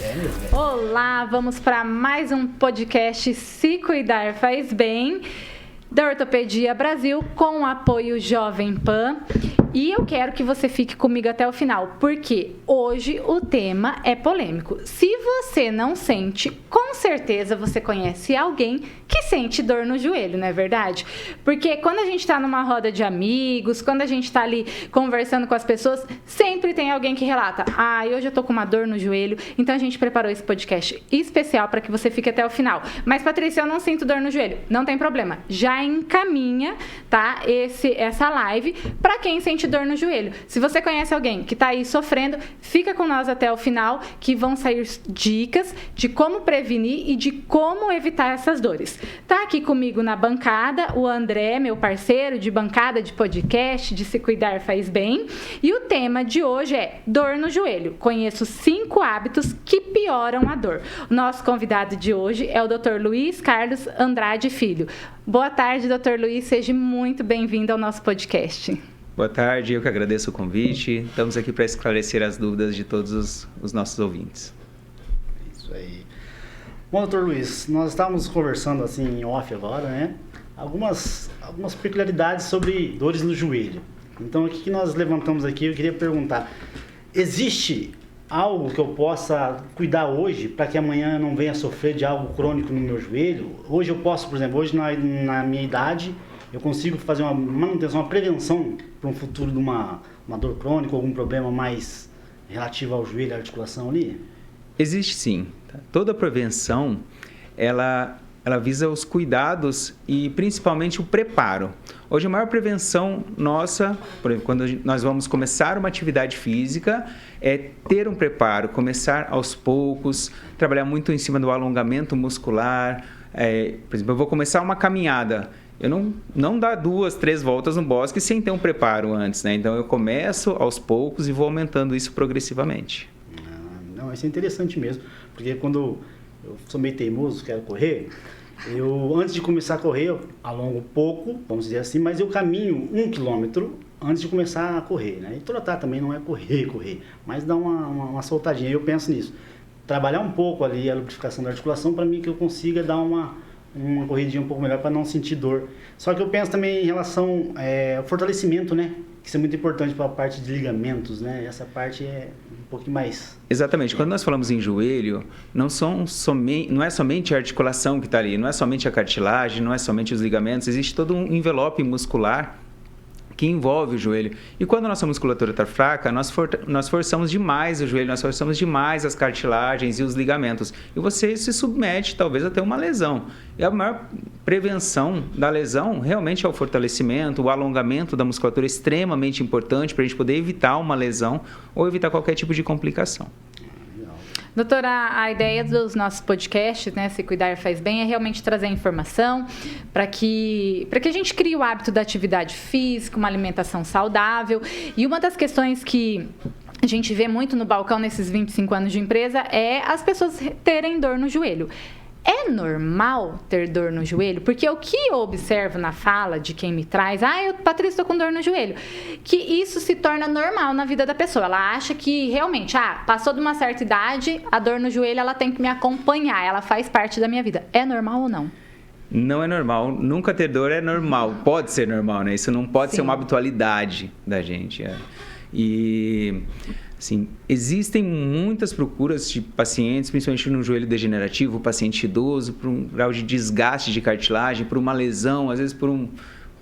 É mesmo. Olá, vamos para mais um podcast Se Cuidar Faz Bem, da Ortopedia Brasil, com o apoio Jovem Pan. E eu quero que você fique comigo até o final, porque hoje o tema é polêmico. Se você não sente, com certeza você conhece alguém que sente dor no joelho, não é verdade? Porque quando a gente está numa roda de amigos, quando a gente está ali conversando com as pessoas, sempre tem alguém que relata: hoje eu tô com uma dor no joelho. Então a gente preparou esse podcast especial para que você fique até o final. Mas, Patrícia, eu não sinto dor no joelho. Não tem problema. Já encaminha, tá, essa live para quem sente dor no joelho. Se você conhece alguém que está aí sofrendo, fica com nós até o final, que vão sair dicas de como prevenir e de como evitar essas dores. Tá aqui comigo na bancada o André, meu parceiro de bancada de podcast de Se Cuidar Faz Bem, e o tema de hoje é dor no joelho. Conheço 5 hábitos que pioram a dor. O nosso convidado de hoje é o Dr. Luiz Carlos Andrade Filho. Boa tarde, Dr. Luiz, seja muito bem-vindo ao nosso podcast. Boa tarde, eu que agradeço o convite. Estamos aqui para esclarecer as dúvidas de todos os nossos ouvintes. Isso aí. Bom, doutor Luiz, nós estávamos conversando assim em off agora, né? Algumas peculiaridades sobre dores no joelho. Então, o que nós levantamos aqui, eu queria perguntar: existe algo que eu possa cuidar hoje para que amanhã eu não venha sofrer de algo crônico no meu joelho? Hoje eu posso, por exemplo, na minha idade, eu consigo fazer uma manutenção, uma prevenção para um futuro de uma dor crônica, algum problema mais relativo ao joelho, à articulação ali? Existe sim. Toda prevenção, ela visa os cuidados e principalmente o preparo. Hoje a maior prevenção nossa, por exemplo, quando nós vamos começar uma atividade física, é ter um preparo, começar aos poucos, trabalhar muito em cima do alongamento muscular. Por exemplo, eu vou começar uma caminhada. Eu não dá 2, 3 voltas no bosque sem ter um preparo antes, né? Então eu começo aos poucos e vou aumentando isso progressivamente. Não, isso é interessante mesmo, porque quando eu sou meio teimoso, quero correr, antes de começar a correr, eu alongo pouco, vamos dizer assim, mas eu caminho 1 quilômetro antes de começar a correr, né? E trotar também não é correr, mas dá uma soltadinha. Eu penso nisso, trabalhar um pouco ali a lubrificação da articulação para mim que eu consiga dar uma corridinha um pouco melhor para não sentir dor. Só que eu penso também em relação ao fortalecimento, né? Que isso é muito importante para a parte de ligamentos, né? Essa parte é um pouquinho mais... Exatamente. Quando nós falamos em joelho, não é somente a articulação que está ali, não é somente a cartilagem, não é somente os ligamentos, existe todo um envelope muscular que envolve o joelho. E quando a nossa musculatura está fraca, nós forçamos demais o joelho, nós forçamos demais as cartilagens e os ligamentos. E você se submete, talvez, a ter uma lesão. E a maior prevenção da lesão realmente é o fortalecimento, o alongamento da musculatura é extremamente importante para a gente poder evitar uma lesão ou evitar qualquer tipo de complicação. Doutora, a ideia dos nossos podcasts, né, Se Cuidar Faz Bem, é realmente trazer informação para que a gente crie o hábito da atividade física, uma alimentação saudável. E uma das questões que a gente vê muito no balcão nesses 25 anos de empresa é as pessoas terem dor no joelho. É normal ter dor no joelho? Porque o que eu observo na fala de quem me traz, Patrícia, estou com dor no joelho, que isso se torna normal na vida da pessoa. Ela acha que realmente, passou de uma certa idade, a dor no joelho, ela tem que me acompanhar, ela faz parte da minha vida. É normal ou não? Não é normal. Nunca ter dor é normal. Pode ser normal, né? Isso não pode ser uma habitualidade da gente. E... Sim, existem muitas procuras de pacientes, principalmente no joelho degenerativo, paciente idoso, por um grau de desgaste de cartilagem, por uma lesão, às vezes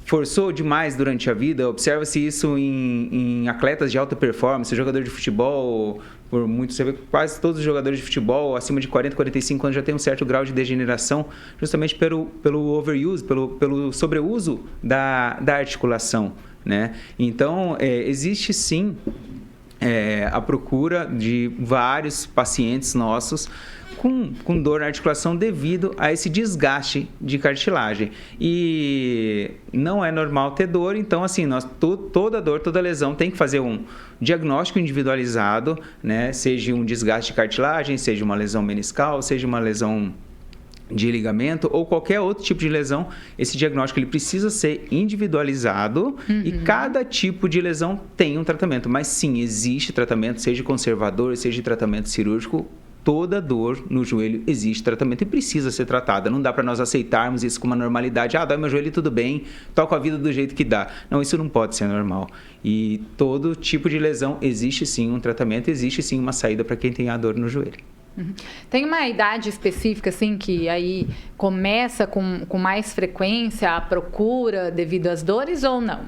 forçou demais durante a vida. Observa-se isso em atletas de alta performance, jogador de futebol, você vê que quase todos os jogadores de futebol acima de 40, 45 anos já têm um certo grau de degeneração, justamente pelo overuse, pelo sobreuso da articulação, né? Então, existe sim a procura de vários pacientes nossos com dor na articulação devido a esse desgaste de cartilagem. E não é normal ter dor, então assim, toda dor, toda lesão tem que fazer um diagnóstico individualizado, né? Seja um desgaste de cartilagem, seja uma lesão meniscal, seja uma lesão de ligamento ou qualquer outro tipo de lesão, esse diagnóstico ele precisa ser individualizado e cada tipo de lesão tem um tratamento. Mas sim, existe tratamento, seja conservador, seja tratamento cirúrgico, toda dor no joelho existe tratamento e precisa ser tratada. Não dá para nós aceitarmos isso como uma normalidade. Dói meu joelho, tudo bem, toco a vida do jeito que dá. Não, isso não pode ser normal. E todo tipo de lesão existe sim um tratamento, existe sim uma saída para quem tem a dor no joelho. Tem uma idade específica, assim, que aí começa com mais frequência a procura devido às dores ou não?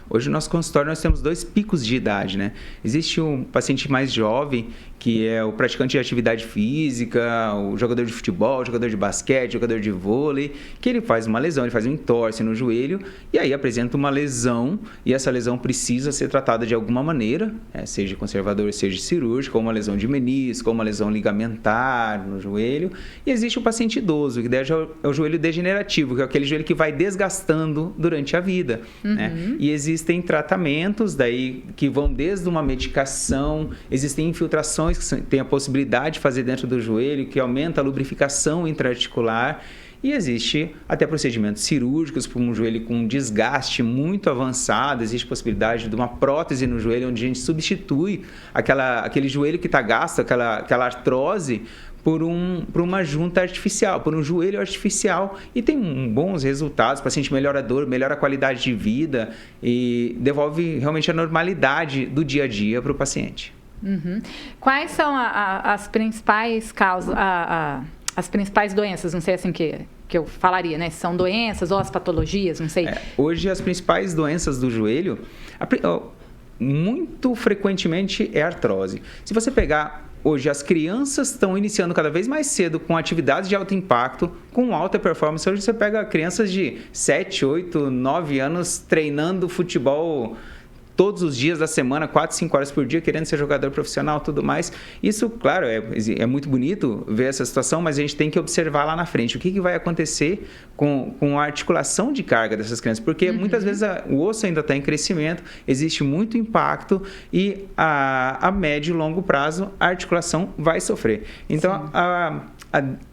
Hoje, no nosso consultório, nós temos 2 picos de idade, né? Existe um paciente mais jovem, que é o praticante de atividade física, o jogador de futebol, o jogador de basquete, o jogador de vôlei, que ele faz uma lesão, ele faz um entorse no joelho e aí apresenta uma lesão e essa lesão precisa ser tratada de alguma maneira, seja conservador, seja cirúrgica, ou uma lesão de menisco, ou uma lesão ligamentar no joelho. E existe o paciente idoso, que daí é o joelho degenerativo, que é aquele joelho que vai desgastando durante a vida, né? E existem tratamentos daí que vão desde uma medicação, existem infiltrações que tem a possibilidade de fazer dentro do joelho, que aumenta a lubrificação intraarticular, e existe até procedimentos cirúrgicos para um joelho com desgaste muito avançado, existe possibilidade de uma prótese no joelho, onde a gente substitui aquele joelho que está gasto, aquela artrose, por uma junta artificial, por um joelho artificial, e tem bons resultados. O paciente melhora a dor, melhora a qualidade de vida e devolve realmente a normalidade do dia a dia para o paciente. Quais são as principais causas, as principais doenças? Não sei assim que eu falaria, né? Se são doenças ou as patologias, não sei. Hoje, as principais doenças do joelho, muito frequentemente é artrose. Se você pegar hoje, as crianças estão iniciando cada vez mais cedo com atividades de alto impacto, com alta performance. Hoje você pega crianças de 7, 8, 9 anos treinando futebol todos os dias da semana, 4, 5 horas por dia, querendo ser jogador profissional, tudo mais. Isso, claro, é muito bonito ver essa situação, mas a gente tem que observar lá na frente o que vai acontecer com a articulação de carga dessas crianças, porque muitas vezes o osso ainda está em crescimento, existe muito impacto e a médio e longo prazo a articulação vai sofrer. Então,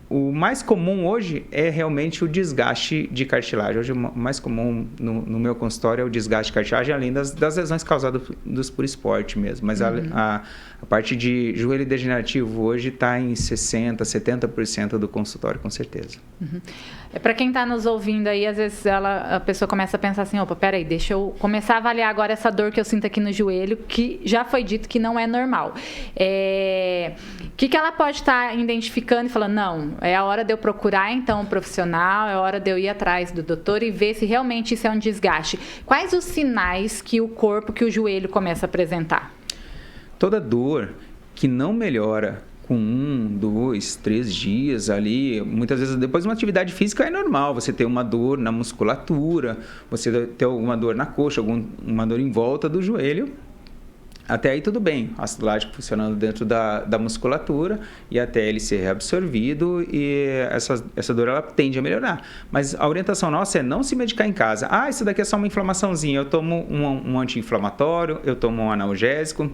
o mais comum hoje é realmente o desgaste de cartilagem. Hoje, o mais comum no meu consultório é o desgaste de cartilagem, além das lesões causadas por esporte mesmo. Mas a parte de joelho degenerativo hoje está em 60%, 70% do consultório, com certeza. Para quem está nos ouvindo aí, às vezes a pessoa começa a pensar assim, opa, peraí, deixa eu começar a avaliar agora essa dor que eu sinto aqui no joelho, que já foi dito que não é normal. O que ela pode estar identificando e falando, não, é a hora de eu procurar então um profissional, é a hora de eu ir atrás do doutor e ver se realmente isso é um desgaste. Quais os sinais que o joelho começa a apresentar? Toda dor que não melhora com 1, 2, 3 dias ali, muitas vezes depois de uma atividade física é normal você ter uma dor na musculatura, você ter alguma dor na coxa, uma dor em volta do joelho. Até aí tudo bem, ácido lático funcionando dentro da musculatura e até ele ser reabsorvido e essa dor ela tende a melhorar. Mas a orientação nossa é não se medicar em casa. Isso daqui é só uma inflamaçãozinha, eu tomo um anti-inflamatório, eu tomo um analgésico.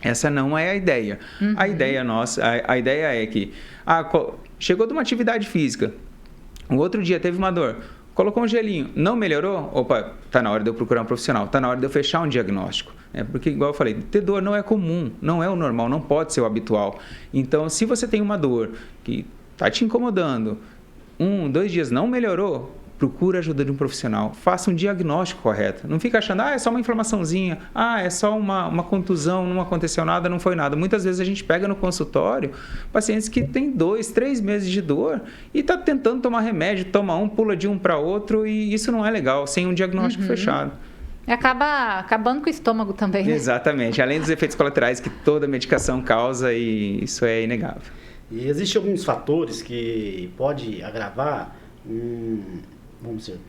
Essa não é a ideia. A ideia nossa, a ideia é que chegou de uma atividade física, o outro dia teve uma dor, colocou um gelinho, não melhorou? Opa, tá na hora de eu procurar um profissional, tá na hora de eu fechar um diagnóstico. Porque, igual eu falei, ter dor não é comum, não é o normal, não pode ser o habitual. Então, se você tem uma dor que tá te incomodando, 1, 2 dias não melhorou, procura a ajuda de um profissional, faça um diagnóstico correto. Não fica achando, é só uma inflamaçãozinha, é só uma contusão, não aconteceu nada, não foi nada. Muitas vezes a gente pega no consultório pacientes que têm 2, 3 meses de dor e está tentando tomar remédio, toma pula de um para outro e isso não é legal, sem um diagnóstico fechado. Acaba acabando com o estômago também, né? Exatamente, além dos efeitos colaterais que toda medicação causa e isso é inegável. E existem alguns fatores que pode agravar vamos dizer,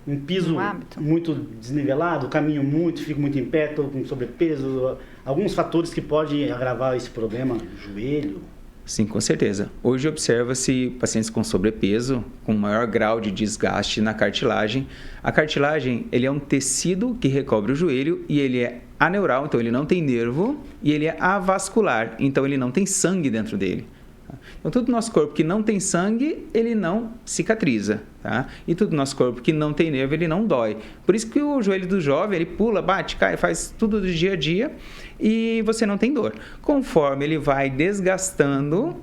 um piso muito desnivelado, caminho fico muito em pé, estou com sobrepeso, alguns fatores que podem agravar esse problema do joelho? Sim, com certeza. Hoje observa-se pacientes com sobrepeso, com maior grau de desgaste na cartilagem. A cartilagem, ele é um tecido que recobre o joelho e ele é aneural, então ele não tem nervo, e ele é avascular, então ele não tem sangue dentro dele. Então, todo o nosso corpo que não tem sangue, ele não cicatriza. Tá? E tudo no nosso corpo que não tem nervo, ele não dói. Por isso que o joelho do jovem, ele pula, bate, cai, faz tudo do dia a dia e você não tem dor. Conforme ele vai desgastando,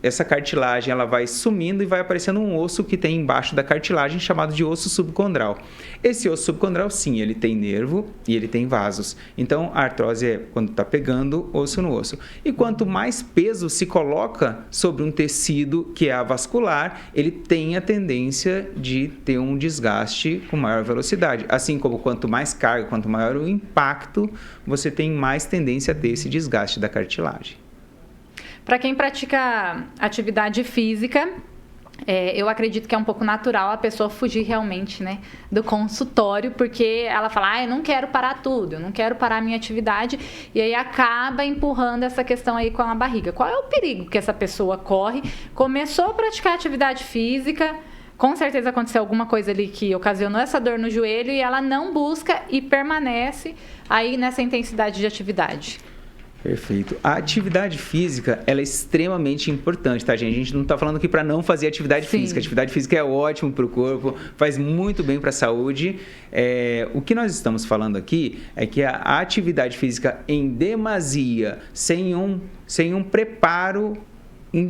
essa cartilagem ela vai sumindo e vai aparecendo um osso que tem embaixo da cartilagem chamado de osso subcondral. Esse osso subcondral, sim, ele tem nervo e ele tem vasos. Então, a artrose é quando está pegando osso no osso. E quanto mais peso se coloca sobre um tecido que é avascular, ele tem a tendência de ter um desgaste com maior velocidade. Assim como quanto mais carga, quanto maior o impacto, você tem mais tendência a ter esse desgaste da cartilagem. Para quem pratica atividade física, eu acredito que é um pouco natural a pessoa fugir realmente, né, do consultório, porque ela fala, eu não quero parar tudo, eu não quero parar a minha atividade, e aí acaba empurrando essa questão aí com a barriga. Qual é o perigo que essa pessoa corre? Começou a praticar atividade física, com certeza aconteceu alguma coisa ali que ocasionou essa dor no joelho e ela não busca e permanece aí nessa intensidade de atividade. Perfeito. A atividade física, ela é extremamente importante, tá, gente? A gente não está falando aqui para não fazer atividade física. A atividade física é ótimo para o corpo, faz muito bem para a saúde. O que nós estamos falando aqui é que a atividade física em demasia, sem um preparo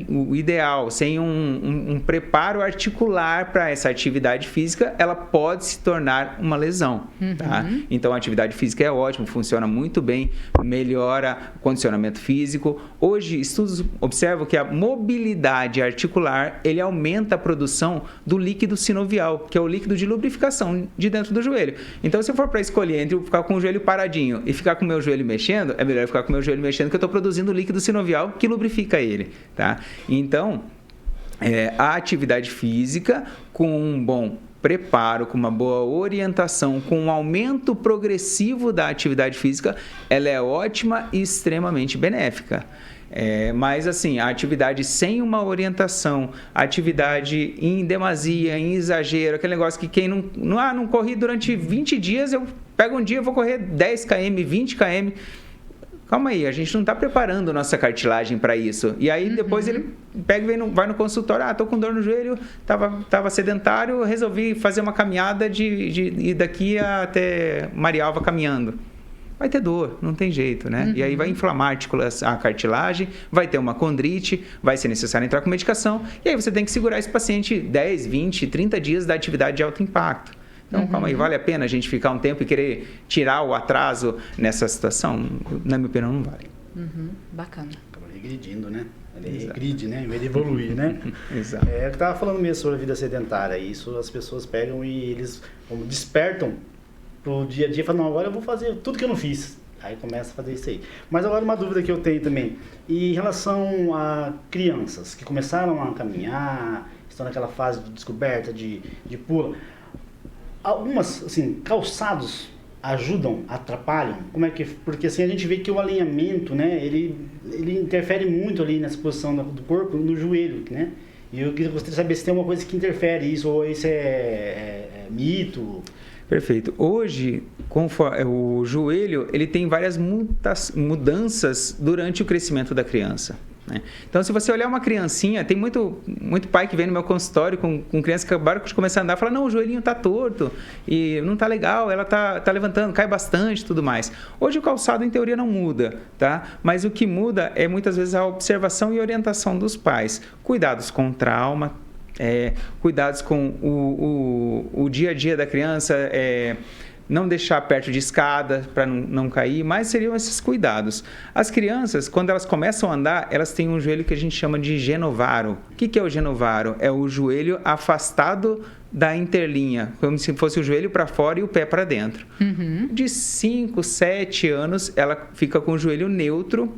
o ideal, sem um preparo articular para essa atividade física, ela pode se tornar uma lesão. Tá? Então, a atividade física é ótima, funciona muito bem, melhora o condicionamento físico. Hoje, estudos observam que a mobilidade articular, ele aumenta a produção do líquido sinovial, que é o líquido de lubrificação de dentro do joelho. Então, se eu for para escolher entre ficar com o joelho paradinho e ficar com o meu joelho mexendo, é melhor ficar com o meu joelho mexendo, que eu estou produzindo líquido sinovial que lubrifica ele. Tá? Então, a atividade física com um bom preparo, com uma boa orientação, com um aumento progressivo da atividade física, ela é ótima e extremamente benéfica. Mas assim, a atividade sem uma orientação, a atividade em demasia, em exagero, aquele negócio que quem não corri durante 20 dias, eu pego um dia e vou correr 10 km, 20 km. Calma aí, a gente não está preparando nossa cartilagem para isso. E aí depois ele pega e vai no consultório, estou com dor no joelho, estava sedentário, resolvi fazer uma caminhada de ir daqui até Marialva caminhando. Vai ter dor, não tem jeito, né? E aí vai inflamar a cartilagem, vai ter uma condrite, vai ser necessário entrar com medicação, e aí você tem que segurar esse paciente 10, 20, 30 dias da atividade de alto impacto. Então, calma aí, vale a pena a gente ficar um tempo e querer tirar o atraso nessa situação? Na minha opinião, não vale. Bacana. Acaba regredindo, né? Ele regride, né? Em vez de evoluir, né? Exato. Eu estava falando mesmo sobre a vida sedentária. Isso as pessoas pegam e eles despertam pro dia a dia e falam, não, agora eu vou fazer tudo que eu não fiz. Aí começa a fazer isso aí. Mas agora uma dúvida que eu tenho também. E em relação a crianças que começaram a caminhar, estão naquela fase de descoberta, de pula... Algumas, assim, calçados ajudam, atrapalham? Como é que... Porque assim, a gente vê que o alinhamento, né, ele interfere muito ali nessa posição do corpo, no joelho, né? E eu gostaria de saber se tem uma coisa que interfere isso, ou isso é mito. Perfeito. Hoje, o joelho, ele tem várias mudanças durante o crescimento da criança. Então, se você olhar uma criancinha, tem muito pai que vem no meu consultório com crianças que acabaram de começar a andar, fala, não, o joelhinho tá torto e não tá legal, ela tá levantando, cai bastante e tudo mais. Hoje o calçado, em teoria, não muda, tá? Mas o que muda é, muitas vezes, a observação e orientação dos pais. Cuidados com trauma, cuidados com o dia a dia da criança, não deixar perto de escada para não cair, mas seriam esses cuidados. As crianças, quando elas começam a andar, elas têm um joelho que a gente chama de genovaro. O que é o genovaro? É o joelho afastado da interlinha, como se fosse o joelho para fora e o pé para dentro. De 5, 7 anos, ela fica com o joelho neutro.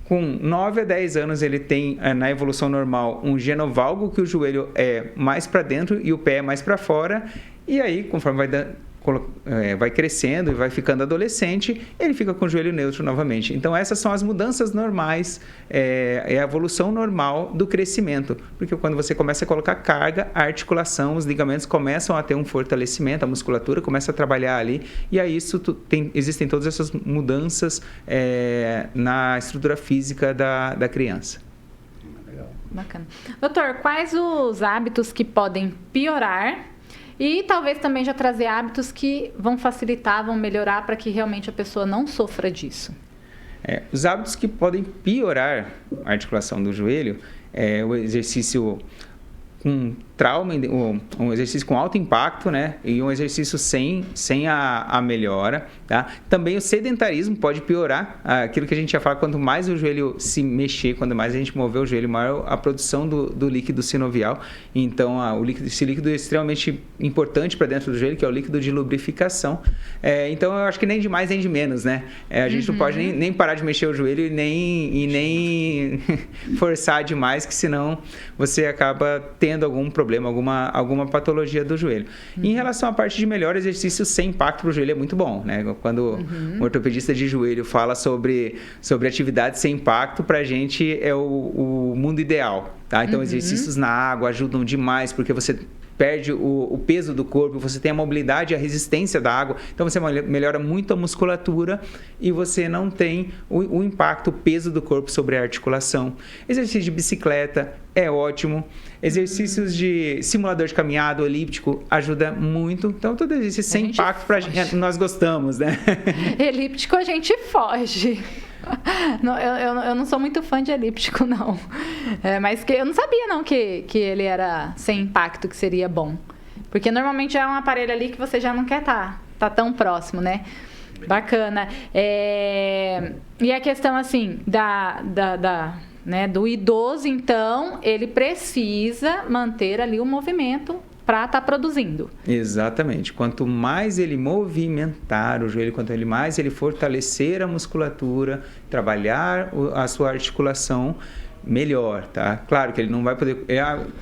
Com 9 a 10 anos, ele tem, na evolução normal, um genovalgo, que o joelho é mais para dentro e o pé é mais para fora. E aí, conforme vai crescendo e vai ficando adolescente, ele fica com o joelho neutro novamente. Então, essas são as mudanças normais, é a evolução normal do crescimento. Porque quando você começa a colocar carga, a articulação, os ligamentos começam a ter um fortalecimento, a musculatura começa a trabalhar ali, e aí existem todas essas mudanças na estrutura física da criança. Legal. Bacana. Doutor, quais os hábitos que podem piorar e talvez também já trazer hábitos que vão facilitar, vão melhorar para que realmente a pessoa não sofra disso? Os hábitos que podem piorar a articulação do joelho é o exercício com trauma, um exercício com alto impacto, né? E um exercício sem a melhora, tá? Também o sedentarismo pode piorar aquilo que a gente já fala, quanto mais o joelho se mexer, quanto mais a gente mover o joelho, maior a produção do líquido sinovial. Então, esse líquido é extremamente importante para dentro do joelho, que é o líquido de lubrificação. Então, eu acho que nem de mais nem de menos, né? A gente não pode nem parar de mexer o joelho e nem forçar demais, que senão você acaba tendo algum problema, alguma patologia do joelho. Em relação à parte de melhor, exercício sem impacto para o joelho é muito bom, né? Quando um ortopedista de joelho fala sobre atividade sem impacto, para a gente é o mundo ideal, tá? Então, exercícios na água ajudam demais, porque você perde o peso do corpo, você tem a mobilidade e a resistência da água, então você melhora muito a musculatura e você não tem o impacto, o peso do corpo sobre a articulação. Exercício de bicicleta é ótimo. Exercícios de simulador de caminhada, elíptico, ajuda muito. Então, todo exercício sem impacto, nós gostamos, né? Elíptico a gente foge. Eu não sou muito fã de elíptico, não. Mas eu não sabia, não, que ele era sem impacto, que seria bom. Porque normalmente é um aparelho ali que você já não quer tá tão próximo, né? Bacana. E a questão, assim, do idoso, então, ele precisa manter ali o movimento para estar produzindo. Exatamente. Quanto mais ele movimentar o joelho, quanto mais ele fortalecer a musculatura, trabalhar a sua articulação, melhor, tá? Claro que ele não vai poder...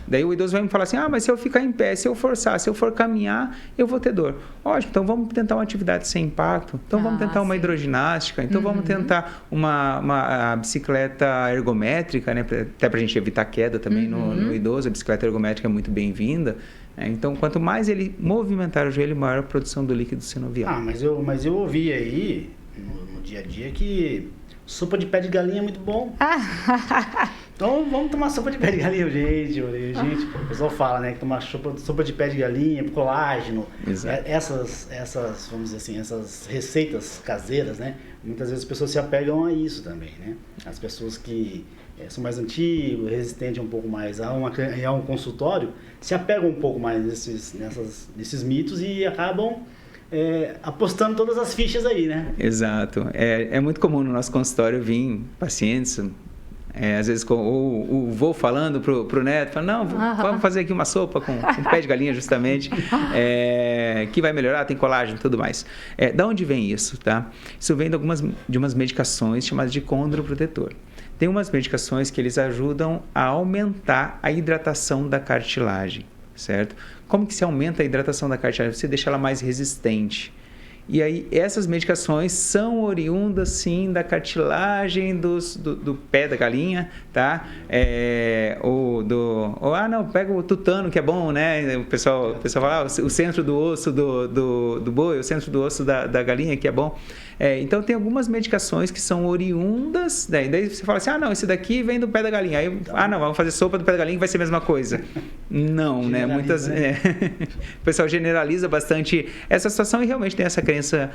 daí o idoso vai me falar assim, mas se eu ficar em pé, se eu forçar, se eu for caminhar, eu vou ter dor. Ótimo, então vamos tentar uma atividade sem impacto, então vamos tentar uma hidroginástica, então vamos tentar uma bicicleta ergométrica, né? Até pra gente evitar queda também no idoso, a bicicleta ergométrica é muito bem-vinda. Então, quanto mais ele movimentar o joelho, maior a produção do líquido sinovial. Mas eu ouvi aí, no dia a dia, que sopa de pé de galinha é muito bom. Então, vamos tomar sopa de pé de galinha, gente. O pessoal fala, né, que tomar sopa de pé de galinha, colágeno. Exato. Essas, vamos dizer assim, essas receitas caseiras, né? Muitas vezes as pessoas se apegam a isso também, né? As pessoas que são mais antigos, resistentes um pouco mais a um consultório, se apegam um pouco mais nesses mitos e acabam apostando todas as fichas aí, né? Exato. É muito comum no nosso consultório vir pacientes, às vezes o vô falando pro neto, fala, não, vamos fazer aqui uma sopa com pé de galinha justamente, que vai melhorar, tem colágeno e tudo mais. Da onde vem isso, tá? Isso vem de umas medicações chamadas de condroprotetor. Tem umas medicações que eles ajudam a aumentar a hidratação da cartilagem, certo? Como que se aumenta a hidratação da cartilagem? Você deixa ela mais resistente. E aí, essas medicações são oriundas, sim, da cartilagem do pé da galinha, tá? Pega o tutano, que é bom, né? O pessoal fala, o centro do osso do boi, o centro do osso da galinha, que é bom. Então, tem algumas medicações que são oriundas, daí você fala assim, não, esse daqui vem do pé da galinha. Aí, não, vamos fazer sopa do pé da galinha que vai ser a mesma coisa. Não, né? O pessoal generaliza bastante essa situação e realmente tem essa crença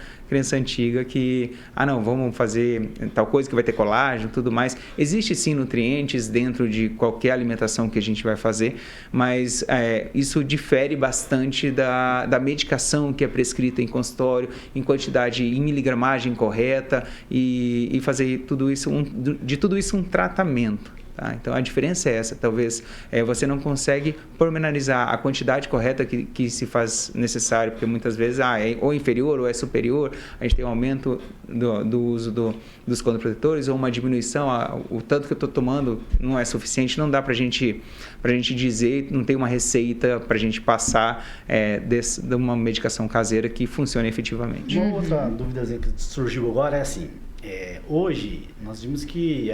antiga que, não, vamos fazer tal coisa que vai ter colágeno e tudo mais. Existe sim nutrientes dentro de qualquer alimentação que a gente vai fazer, mas isso difere bastante da medicação que é prescrita em consultório, em quantidade, em miligramagem correta e fazer tudo isso, de tudo isso um tratamento. Tá? Então, a diferença é essa. Talvez você não consegue pormenorizar a quantidade correta que se faz necessário, porque muitas vezes é ou inferior ou é superior, a gente tem um aumento do uso dos condroprotetores ou uma diminuição, o tanto que eu estou tomando não é suficiente, não dá para a gente dizer, não tem uma receita para a gente passar de uma medicação caseira que funcione efetivamente. Uma outra dúvida que surgiu agora é assim, hoje nós vimos que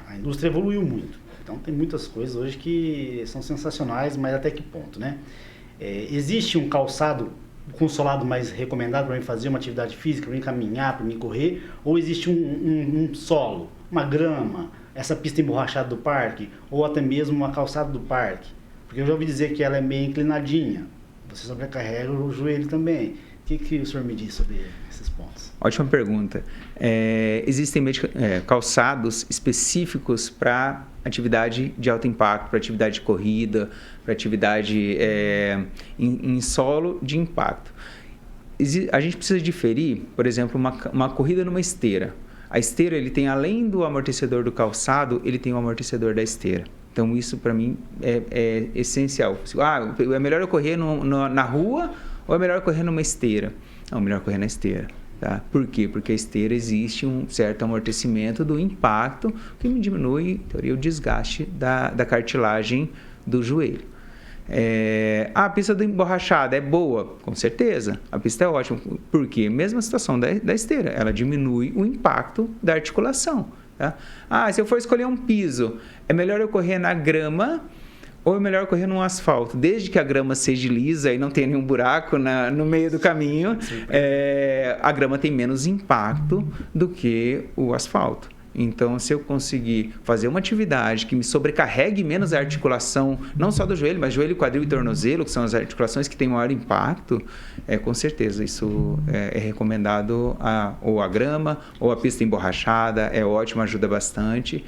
a indústria evoluiu muito, então tem muitas coisas hoje que são sensacionais, mas até que ponto, né? Existe um calçado com solado mais recomendado para mim fazer uma atividade física, para mim caminhar, para mim correr, ou existe um solo, uma grama, essa pista emborrachada do parque, ou até mesmo uma calçada do parque? Porque eu já ouvi dizer que ela é meio inclinadinha, você sobrecarrega o joelho também. O que o senhor me diz sobre esses pontos? Ótima pergunta. Existem calçados específicos para atividade de alto impacto, para atividade de corrida, para atividade em solo de impacto. A gente precisa diferir, por exemplo, uma corrida numa esteira. A esteira, ele tem, além do amortecedor do calçado, ele tem o amortecedor da esteira. Então, isso para mim é essencial. É melhor eu correr na rua ou é melhor correr numa esteira? Não, melhor correr na esteira. Tá? Por quê? Porque a esteira existe um certo amortecimento do impacto que diminui, em teoria, o desgaste da cartilagem do joelho. A pista emborrachada é boa? Com certeza. A pista é ótima. Por quê? Mesma situação da esteira. Ela diminui o impacto da articulação. Tá? Se eu for escolher um piso, é melhor eu correr na grama ou é melhor correr no asfalto? Desde que a grama seja lisa e não tenha nenhum buraco no meio do caminho, a grama tem menos impacto do que o asfalto. Então, se eu conseguir fazer uma atividade que me sobrecarregue menos a articulação, não só do joelho, mas joelho, quadril e tornozelo, que são as articulações que têm maior impacto, com certeza isso é recomendado, ou a grama, ou a pista emborrachada, é ótimo, ajuda bastante,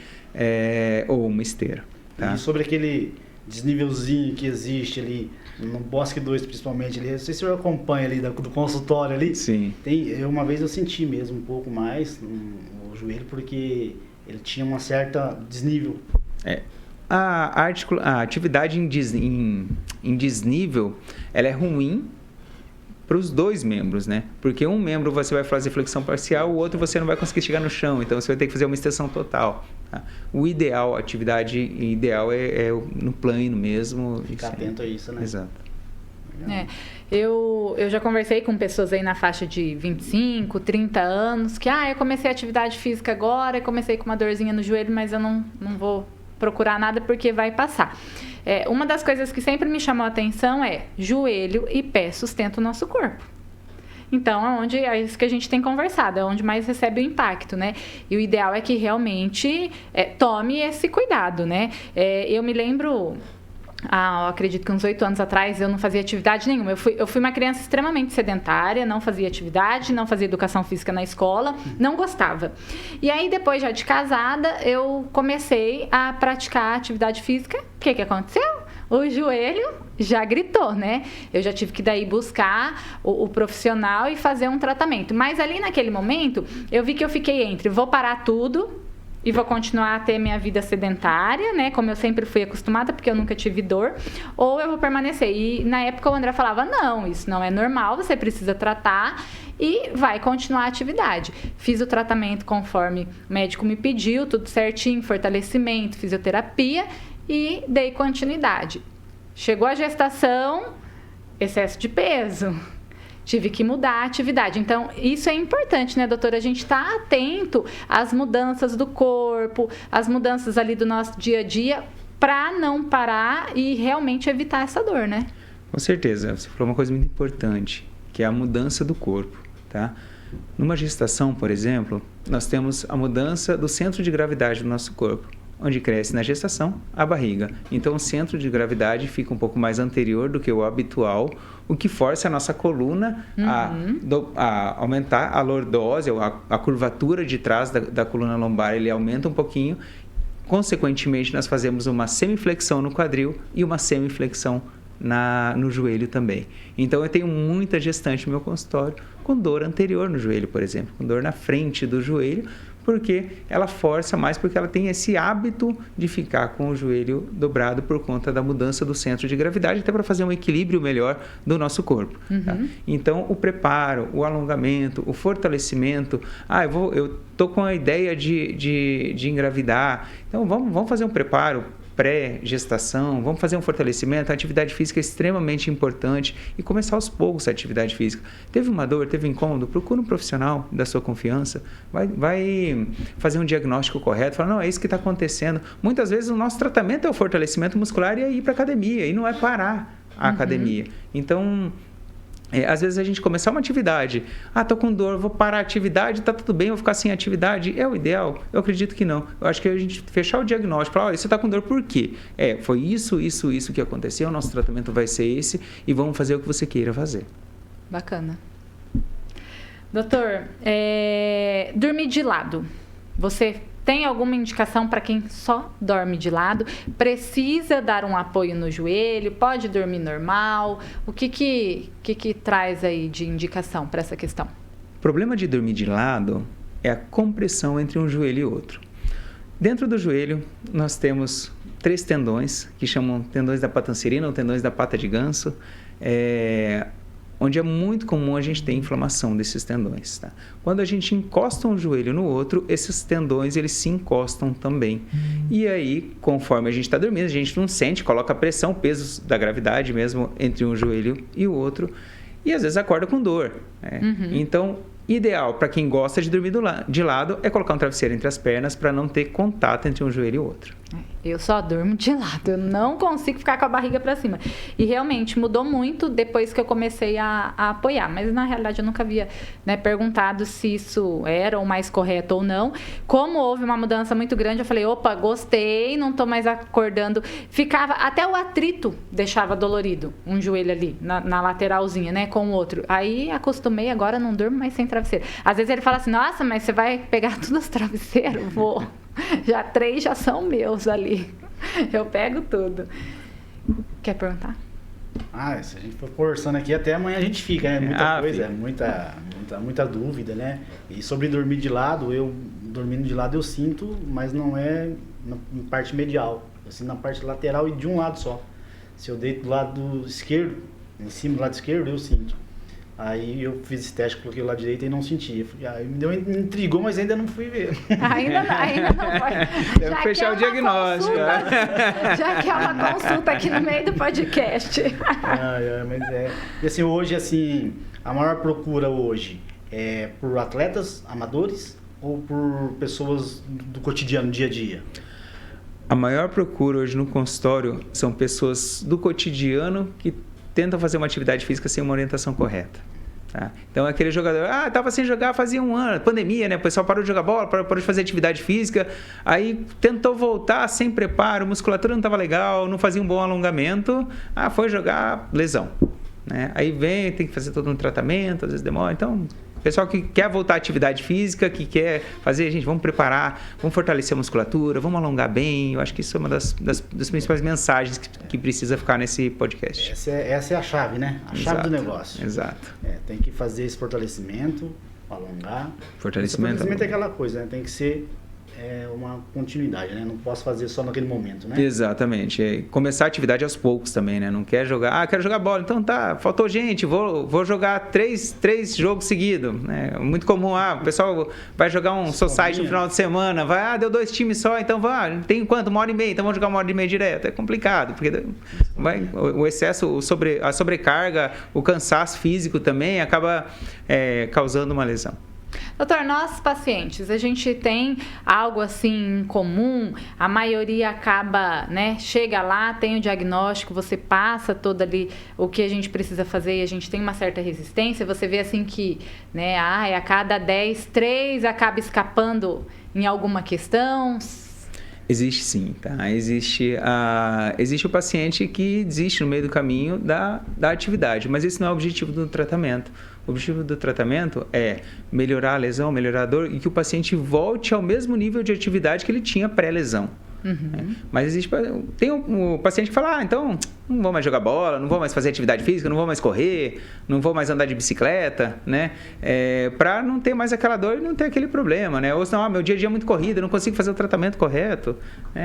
ou uma esteira. Tá? E sobre aquele desnívelzinho que existe ali no Bosque 2 principalmente ali, não sei se o senhor acompanha ali do consultório ali. Sim. Uma vez eu senti mesmo um pouco mais no joelho porque ele tinha uma certa desnível. A atividade em desnível, ela é ruim para os dois membros, né? Porque um membro você vai fazer flexão parcial, o outro você não vai conseguir chegar no chão, então você vai ter que fazer uma extensão total. Tá? A atividade ideal é no plano mesmo. Ficar atento a isso, né? Exato. Eu já conversei com pessoas aí na faixa de 25, 30 anos, que eu comecei a atividade física agora, comecei com uma dorzinha no joelho, mas eu não vou procurar nada porque vai passar. Uma das coisas que sempre me chamou a atenção é joelho e pé sustentam o nosso corpo. Então, é isso que a gente tem conversado, é onde mais recebe o impacto, né? E o ideal é que realmente tome esse cuidado, né? Eu me lembro, eu acredito que uns 8 anos atrás eu não fazia atividade nenhuma. Eu fui uma criança extremamente sedentária, não fazia atividade, não fazia educação física na escola, não gostava. E aí, depois já de casada, eu comecei a praticar atividade física. O que aconteceu? O joelho já gritou, né? Eu já tive que daí buscar o profissional e fazer um tratamento. Mas ali naquele momento, eu vi que eu fiquei entre vou parar tudo e vou continuar a ter minha vida sedentária, né? Como eu sempre fui acostumada, porque eu nunca tive dor, ou eu vou permanecer. E na época o André falava, não, isso não é normal, você precisa tratar e vai continuar a atividade. Fiz o tratamento conforme o médico me pediu, tudo certinho, fortalecimento, fisioterapia e dei continuidade. Chegou a gestação, excesso de peso. Tive que mudar a atividade. Então, isso é importante, né, doutora? A gente está atento às mudanças do corpo, às mudanças ali do nosso dia a dia, para não parar e realmente evitar essa dor, né? Com certeza. Você falou uma coisa muito importante, que é a mudança do corpo, tá? Numa gestação, por exemplo, nós temos a mudança do centro de gravidade do nosso corpo, onde cresce na gestação a barriga. Então, o centro de gravidade fica um pouco mais anterior do que o habitual, o que força a nossa coluna a aumentar a lordose, a curvatura de trás da coluna lombar, ele aumenta um pouquinho. Consequentemente, nós fazemos uma semiflexão no quadril e uma semiflexão no joelho também. Então, eu tenho muita gestante no meu consultório com dor anterior no joelho, por exemplo, com dor na frente do joelho, porque ela força mais, porque ela tem esse hábito de ficar com o joelho dobrado por conta da mudança do centro de gravidade, até para fazer um equilíbrio melhor do nosso corpo. Tá? Então, o preparo, o alongamento, o fortalecimento. Eu tô com a ideia de engravidar, então vamos fazer um preparo pré-gestação, vamos fazer um fortalecimento. A atividade física é extremamente importante e começar aos poucos a atividade física. Teve uma dor, teve um incômodo, procura um profissional da sua confiança, vai fazer um diagnóstico correto, fala, não, é isso que está acontecendo. Muitas vezes o nosso tratamento é o fortalecimento muscular e é ir para a academia, e não é parar a academia. Então, Às vezes a gente começar uma atividade, tô com dor, vou parar a atividade, tá tudo bem, vou ficar sem atividade, é o ideal? Eu acredito que não. Eu acho que a gente fechar o diagnóstico, falar, você tá com dor por quê? Foi isso que aconteceu, o nosso tratamento vai ser esse e vamos fazer o que você queira fazer. Bacana. Doutor, dormir de lado, você tem alguma indicação para quem só dorme de lado? Precisa dar um apoio no joelho? Pode dormir normal? O que traz aí de indicação para essa questão? O problema de dormir de lado é a compressão entre um joelho e outro. Dentro do joelho, nós temos 3 tendões, que chamam tendões da patancerina ou tendões da pata de ganso, onde é muito comum a gente ter inflamação desses tendões. Tá? Quando a gente encosta um joelho no outro, esses tendões eles se encostam também. E aí, conforme a gente está dormindo, a gente não sente, coloca a pressão, peso da gravidade mesmo entre um joelho e o outro, e às vezes acorda com dor. Então, ideal para quem gosta de dormir de lado é colocar um travesseiro entre as pernas para não ter contato entre um joelho e o outro. Eu só durmo de lado, eu não consigo ficar com a barriga para cima. E realmente mudou muito depois que eu comecei a apoiar, mas na realidade eu nunca havia perguntado se isso era o mais correto ou não. Como houve uma mudança muito grande, eu falei, opa, gostei, não estou mais acordando. Ficava, até o atrito deixava dolorido, um joelho ali, na lateralzinha, com o outro. Aí acostumei, agora não durmo mais sem travesseiro. Às vezes ele fala assim, nossa, mas você vai pegar todos os travesseiros? Vou. 3 já são meus ali. Eu pego tudo. Quer perguntar? Se a gente for conversando aqui, até amanhã a gente fica, né? Muita coisa, muita dúvida, né? E sobre dormir de lado, dormindo de lado eu sinto, mas não é na parte medial. Eu sinto na parte lateral e de um lado só. Se eu deito do lado esquerdo, em cima do lado esquerdo, eu sinto. Aí eu fiz esse teste, coloquei o lado direito e não senti. Aí me intrigou, mas ainda não fui ver. Ainda não foi. Deve fechar o diagnóstico. Já que é uma consulta aqui no meio do podcast. Mas E assim, hoje, assim, a maior procura hoje é por atletas amadores ou por pessoas do cotidiano, dia a dia? A maior procura hoje no consultório são pessoas do cotidiano que tentam fazer uma atividade física sem uma orientação correta. Tá? Então, aquele jogador, estava sem jogar fazia um ano, pandemia, né? O pessoal parou de jogar bola, parou de fazer atividade física, aí tentou voltar sem preparo, musculatura não estava legal, não fazia um bom alongamento, foi jogar, lesão. Né? Aí tem que fazer todo um tratamento, às vezes demora, então... Pessoal que quer voltar à atividade física, que quer fazer, gente, vamos preparar, vamos fortalecer a musculatura, vamos alongar bem. Eu acho que isso é uma das principais mensagens que precisa ficar nesse podcast. Essa é a chave, né? Chave do negócio. Exato. Tem que fazer esse fortalecimento, alongar. Fortalecimento é aquela coisa, né? Tem que ser uma continuidade, né? Não posso fazer só naquele momento, né? Exatamente. Começar a atividade aos poucos também, né? Não quer jogar, quero jogar bola, então tá, faltou gente, vou jogar três jogos seguidos, né? Muito comum, o pessoal vai jogar um society no final de semana, deu 2 times só, então tem quanto? 1h30, então vamos jogar 1h30 direto. É complicado, porque o excesso, a sobrecarga, o cansaço físico também acaba causando uma lesão. Doutor, nós pacientes, a gente tem algo assim em comum, a maioria acaba, chega lá, tem o diagnóstico, você passa todo ali o que a gente precisa fazer e a gente tem uma certa resistência, você vê assim que, a cada 10, 3 acaba escapando em alguma questão. Existe sim, tá? Existe o paciente que desiste no meio do caminho da atividade, mas esse não é o objetivo do tratamento. O objetivo do tratamento é melhorar a lesão, melhorar a dor e que o paciente volte ao mesmo nível de atividade que ele tinha pré-lesão. Mas tem um paciente que fala, então não vou mais jogar bola, não vou mais fazer atividade física, não vou mais correr, não vou mais andar de bicicleta, né? Para não ter mais aquela dor e não ter aquele problema, né? Ou senão, meu dia a dia é muito corrido, eu não consigo fazer o tratamento correto.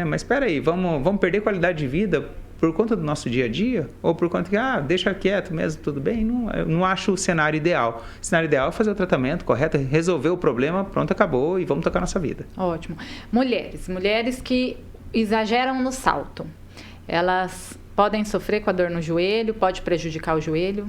Mas espera aí, vamos perder qualidade de vida por conta do nosso dia a dia? Ou por conta que, deixa quieto mesmo, tudo bem? Eu não acho o cenário ideal. O cenário ideal é fazer o tratamento correto, resolver o problema, pronto, acabou e vamos tocar nossa vida. Ótimo. Mulheres que exageram no salto, elas podem sofrer com a dor no joelho, pode prejudicar o joelho?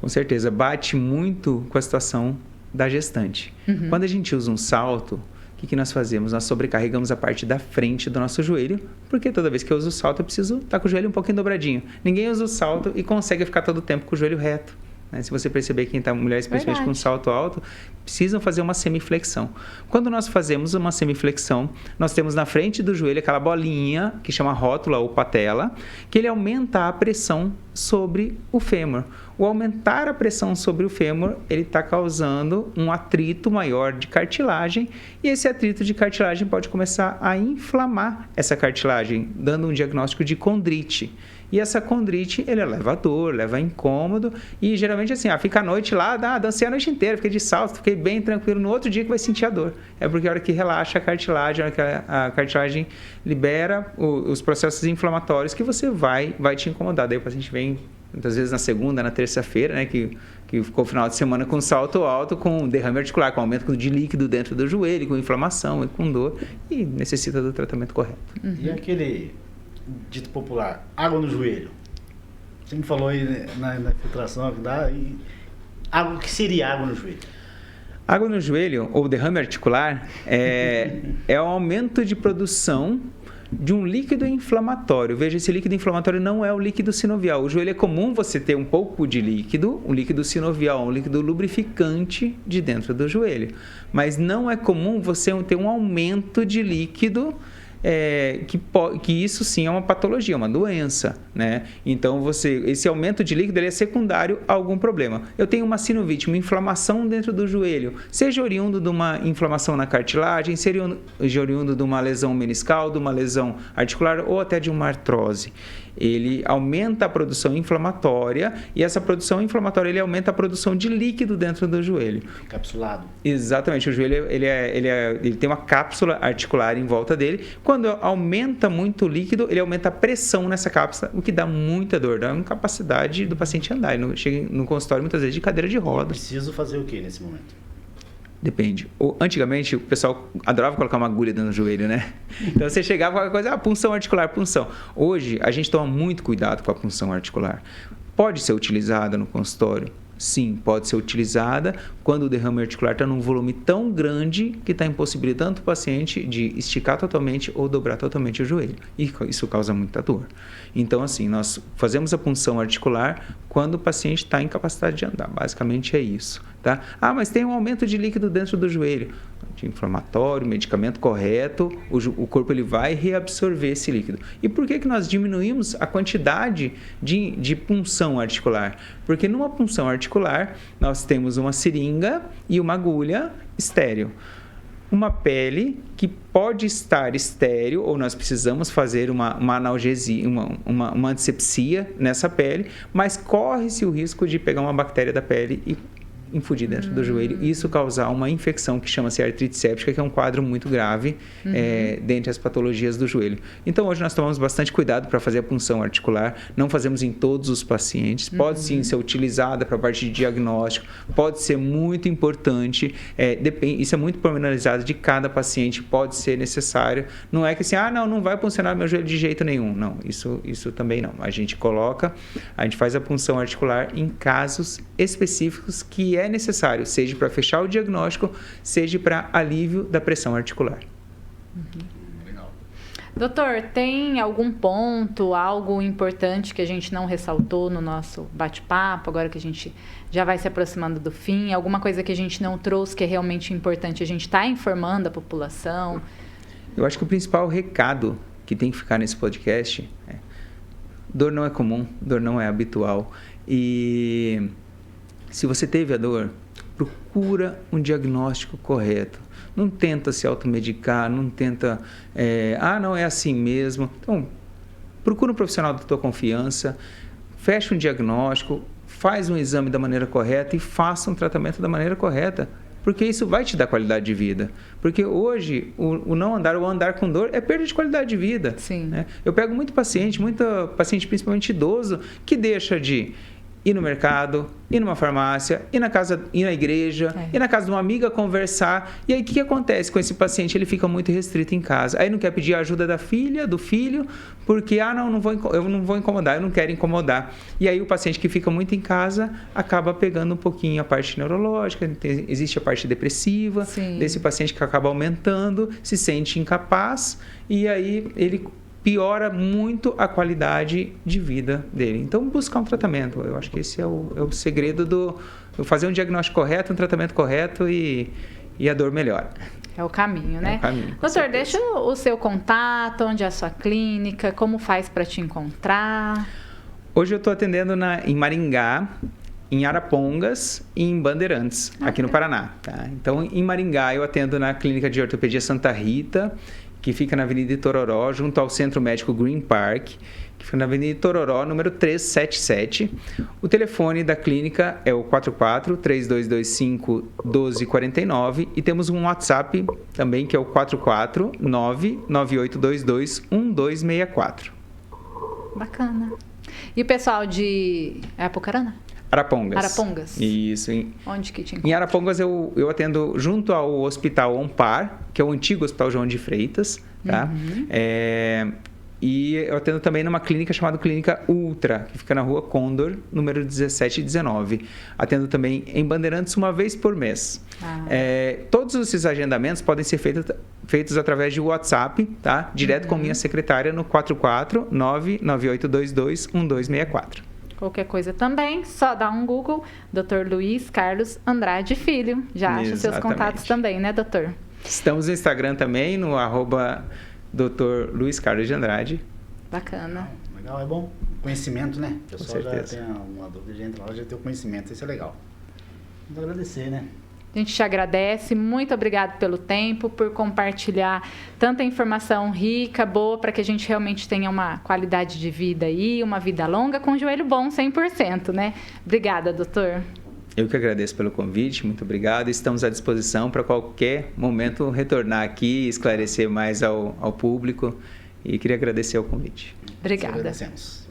Com certeza, bate muito com a situação da gestante. Quando a gente usa um salto, o que nós fazemos? Nós sobrecarregamos a parte da frente do nosso joelho, porque toda vez que eu uso o salto, eu preciso estar com o joelho um pouquinho dobradinho. Ninguém usa o salto e consegue ficar todo o tempo com o joelho reto. né? Se você perceber quem está, mulheres principalmente com salto alto, precisam fazer uma semiflexão. Quando nós fazemos uma semiflexão, nós temos na frente do joelho aquela bolinha que chama rótula ou patela, que ele aumenta a pressão sobre o fêmur. O aumentar a pressão sobre o fêmur, ele está causando um atrito maior de cartilagem, e esse atrito de cartilagem pode começar a inflamar essa cartilagem, dando um diagnóstico de condrite. E essa condrite, ele leva a dor, leva a incômodo, e geralmente assim, fica a noite lá, dancei a noite inteira, fiquei de salto, fiquei bem tranquilo, no outro dia que vai sentir a dor. É porque a hora que relaxa a cartilagem, a hora que a cartilagem libera os processos inflamatórios, que você vai te incomodar. Daí o paciente vem, muitas vezes na segunda, na terça-feira, né, que ficou o final de semana com salto alto, com derrame articular, com aumento de líquido dentro do joelho, com inflamação e com dor, e necessita do tratamento correto. E aquele dito popular, água no joelho? Você me falou aí na infiltração que dá, o que seria água no joelho? Água no joelho, ou derrame articular, é o aumento de produção de um líquido inflamatório. Veja, esse líquido inflamatório não é o líquido sinovial. O joelho é comum você ter um pouco de líquido, um líquido sinovial, um líquido lubrificante de dentro do joelho. Mas não é comum você ter um aumento de líquido, que isso sim é uma patologia, uma doença, né? Então, esse aumento de líquido ele é secundário a algum problema. Eu tenho uma sinovite, uma inflamação dentro do joelho, seja oriundo de uma inflamação na cartilagem, seja oriundo de uma lesão meniscal, de uma lesão articular ou até de uma artrose. Ele aumenta a produção inflamatória, e essa produção inflamatória ele aumenta a produção de líquido dentro do joelho. Encapsulado. Exatamente, o joelho ele tem uma cápsula articular em volta dele. Quando aumenta muito o líquido, ele aumenta a pressão nessa cápsula, o que dá muita dor, dá incapacidade do paciente andar. Ele chega no consultório muitas vezes de cadeira de roda. Preciso fazer o que nesse momento? Depende. Antigamente, o pessoal adorava colocar uma agulha dentro do joelho, né? Então, você chegava com qualquer coisa, punção articular, punção. Hoje, a gente toma muito cuidado com a punção articular. Pode ser utilizada no consultório? Sim, pode ser utilizada quando o derrame articular está num volume tão grande que está impossibilitando o paciente de esticar totalmente ou dobrar totalmente o joelho. E isso causa muita dor. Então, assim, nós fazemos a punção articular quando o paciente está incapacitado de andar. Basicamente é isso, tá? Mas tem um aumento de líquido dentro do joelho. Anti-inflamatório, medicamento correto, o corpo ele vai reabsorver esse líquido. E por que nós diminuímos a quantidade de punção articular? Porque numa punção articular, nós temos uma seringa e uma agulha estéril. Uma pele que pode estar estéril, ou nós precisamos fazer uma analgesia, uma antisepsia nessa pele, mas corre-se o risco de pegar uma bactéria da pele e infundir dentro do joelho, e isso causar uma infecção que chama-se artrite séptica, que é um quadro muito grave dentre as patologias do joelho. Então, hoje nós tomamos bastante cuidado para fazer a punção articular, não fazemos em todos os pacientes, pode sim ser utilizada para a parte de diagnóstico, pode ser muito importante, isso é muito pormenorizado de cada paciente, pode ser necessário, não é que assim, não vai puncionar meu joelho de jeito nenhum, não, isso também não. A gente faz a punção articular em casos específicos que é necessário, seja para fechar o diagnóstico, seja para alívio da pressão articular. Legal. Doutor, tem algum ponto, algo importante que a gente não ressaltou no nosso bate-papo, agora que a gente já vai se aproximando do fim, alguma coisa que a gente não trouxe que é realmente importante a gente estar informando a população? Eu acho que o principal recado que tem que ficar nesse podcast é: dor não é comum, dor não é habitual, e se você teve a dor, procura um diagnóstico correto. Não tenta se automedicar, não tenta, não é assim mesmo. Então, procura um profissional da tua confiança, fecha um diagnóstico, faz um exame da maneira correta e faça um tratamento da maneira correta, porque isso vai te dar qualidade de vida. Porque hoje, o não andar, o andar com dor, é perda de qualidade de vida. Sim. Né? Eu pego muito paciente principalmente idoso, que deixa de ir no mercado, ir numa farmácia, ir na igreja, ir na casa de uma amiga conversar. E aí, o que acontece com esse paciente? Ele fica muito restrito em casa. Aí não quer pedir a ajuda da filha, do filho, porque, eu não vou incomodar, eu não quero incomodar. E aí o paciente que fica muito em casa acaba pegando um pouquinho a parte neurológica, existe a parte depressiva, desse paciente que acaba aumentando, se sente incapaz, e aí ele piora muito a qualidade de vida dele. Então, buscar um tratamento. Eu acho que esse é o segredo do fazer um diagnóstico correto, um tratamento correto e a dor melhora. É o caminho, né? É o caminho, com Doutor, certeza. deixa o seu contato, onde é a sua clínica, como faz para te encontrar. Hoje eu estou atendendo em Maringá, em Arapongas e em Bandeirantes, aqui no Paraná. Tá? Então, em Maringá, eu atendo na Clínica de Ortopedia Santa Rita, que fica na Avenida Itororó, junto ao Centro Médico Green Park, que fica na Avenida Itororó, número 377. O telefone da clínica é o 44-3225-1249 e temos um WhatsApp também, que é o 449-9822-1264. Bacana. E o pessoal de Apucarana? Arapongas. Isso. Onde que te encontra? Em Arapongas eu atendo junto ao Hospital Ompar, que é o antigo Hospital João de Freitas, tá? E eu atendo também numa clínica chamada Clínica Ultra, que fica na Rua Condor, número 1719. Atendo também em Bandeirantes uma vez por mês. Todos esses agendamentos podem ser feitos através de WhatsApp, tá? Direto com minha secretária no 449-9822-1264. Qualquer coisa também, só dá um Google, Dr. Luiz Carlos Andrade Filho. Já acha os seus contatos também, né, doutor? Estamos no Instagram também, no @Dr. Luiz Carlos de Andrade. Bacana. Legal, é bom. Conhecimento, né? O pessoal já certeza. tem uma dúvida, já entra lá, já tem o conhecimento. Isso é legal. Vamos agradecer, né? A gente te agradece, muito obrigado pelo tempo, por compartilhar tanta informação rica, boa, para que a gente realmente tenha uma qualidade de vida aí, uma vida longa com joelho bom 100%, né? Obrigada, doutor. Eu que agradeço pelo convite, muito obrigado. Estamos à disposição para qualquer momento retornar aqui e esclarecer mais ao público. E queria agradecer o convite. Obrigada. Agradecemos.